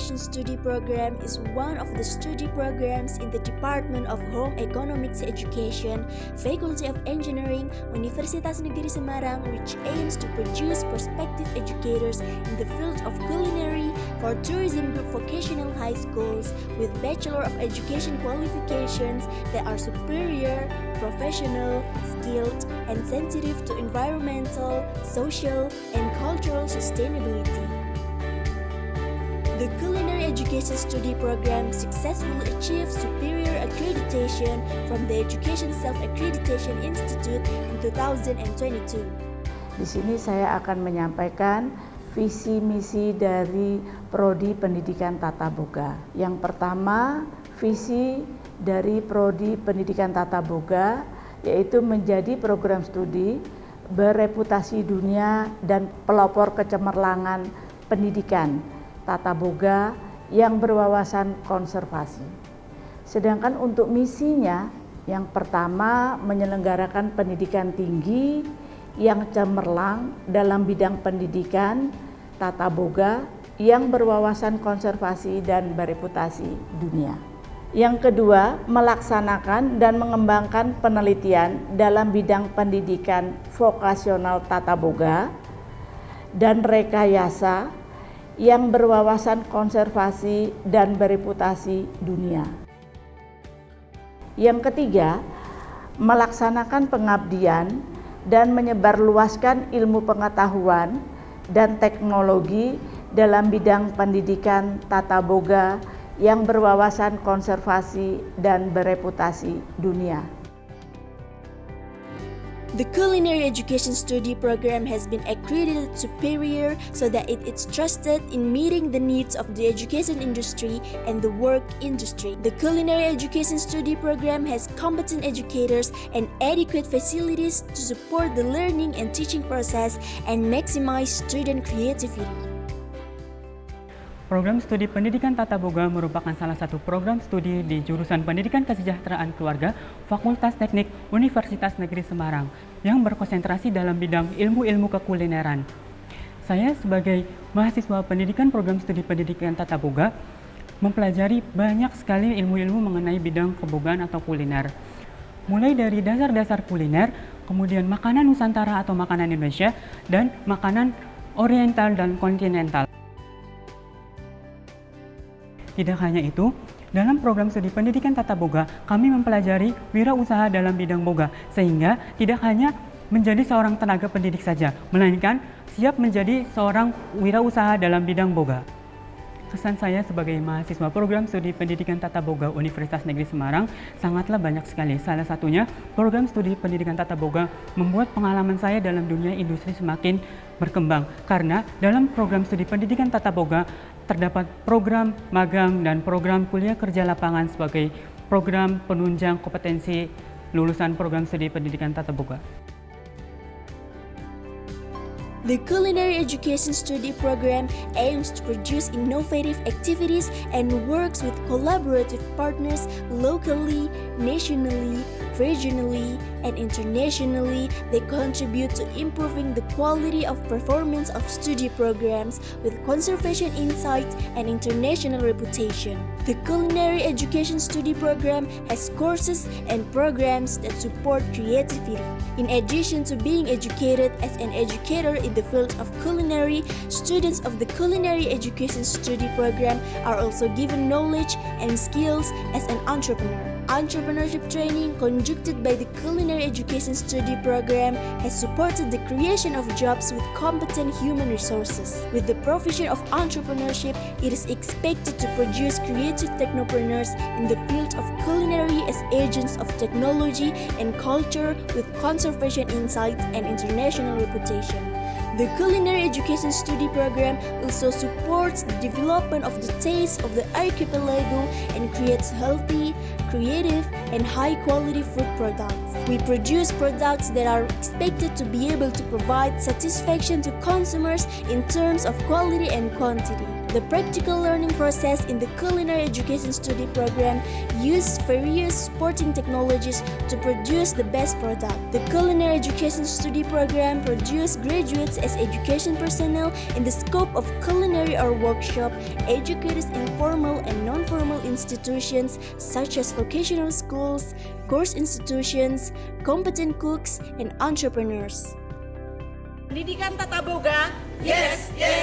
Education Study Program is one of the study programs in the Department of Home Economics Education, Faculty of Engineering, Universitas Negeri Semarang, which aims to produce prospective educators in the field of culinary for tourism group vocational high schools with Bachelor of Education qualifications that are superior, professional, skilled, and sensitive to environmental, social, and cultural sustainability. The Culinary Education Study Program successfully achieved superior accreditation from the Education Self-Accreditation Institute in 2022. Di sini saya akan menyampaikan visi misi dari Prodi Pendidikan Tata Boga. Yang pertama, visi dari Prodi Pendidikan Tata Boga yaitu menjadi program studi bereputasi dunia dan pelopor kecemerlangan pendidikan Tata Boga yang berwawasan konservasi. Sedangkan untuk misinya, yang pertama menyelenggarakan pendidikan tinggi yang cemerlang dalam bidang pendidikan Tata Boga yang berwawasan konservasi dan bereputasi dunia. Yang kedua, melaksanakan dan mengembangkan penelitian dalam bidang pendidikan vokasional Tata Boga dan rekayasa yang berwawasan konservasi dan bereputasi dunia. Yang ketiga, melaksanakan pengabdian dan menyebarluaskan ilmu pengetahuan dan teknologi dalam bidang pendidikan Tata Boga yang berwawasan konservasi dan bereputasi dunia. The Culinary Education Study Program has been accredited superior so that it is trusted in meeting the needs of the education industry and the work industry. The Culinary Education Study Program has competent educators and adequate facilities to support the learning and teaching process and maximize student creativity. Program Studi Pendidikan Tata Boga merupakan salah satu program studi di jurusan Pendidikan Kesejahteraan Keluarga Fakultas Teknik Universitas Negeri Semarang yang berkonsentrasi dalam bidang ilmu-ilmu kekulineran. Saya sebagai mahasiswa pendidikan program studi Pendidikan Tata Boga mempelajari banyak sekali ilmu-ilmu mengenai bidang kebogaan atau kuliner. Mulai dari dasar-dasar kuliner, kemudian makanan Nusantara atau makanan Indonesia, dan makanan oriental dan kontinental. Tidak hanya itu, dalam program studi pendidikan Tata Boga, kami mempelajari wirausaha dalam bidang boga, sehingga tidak hanya menjadi seorang tenaga pendidik saja, melainkan siap menjadi seorang wirausaha dalam bidang boga. Kesan saya sebagai mahasiswa program studi pendidikan Tata Boga Universitas Negeri Semarang sangatlah banyak sekali. Salah satunya, program studi pendidikan Tata Boga membuat pengalaman saya dalam dunia industri semakin berkembang. Karena dalam program studi pendidikan Tata Boga terdapat program magang dan program kuliah kerja lapangan sebagai program penunjang kompetensi lulusan program studi pendidikan Tata Boga. The Culinary Education Study Program aims to produce innovative activities and works with collaborative partners locally, nationally, regionally, and internationally. They contribute to improving the quality of performance of study programs with conservation insight and international reputation. The Culinary Education Study Program has courses and programs that support creativity. In addition to being educated as an educator in the field of culinary, students of the Culinary Education Study Program are also given knowledge and skills as an entrepreneur. Entrepreneurship training conducted by the Culinary Education Study Program has supported the creation of jobs with competent human resources. With the profession of entrepreneurship, it is expected to produce creative technopreneurs in the field of culinary as agents of technology and culture with conservation insights and international reputation. The Culinary Education Study Program also supports the development of the taste of the archipelago and creates healthy, creative, and high-quality food products. We produce products that are expected to be able to provide satisfaction to consumers in terms of quality and quantity. The practical learning process in the culinary education study program uses various supporting technologies to produce the best product. The culinary education study program produces graduates as education personnel in the scope of culinary or workshop, educators in formal and non-formal institutions such as vocational schools, course institutions, competent cooks, and entrepreneurs. Pendidikan Tata Boga, Yes, yes.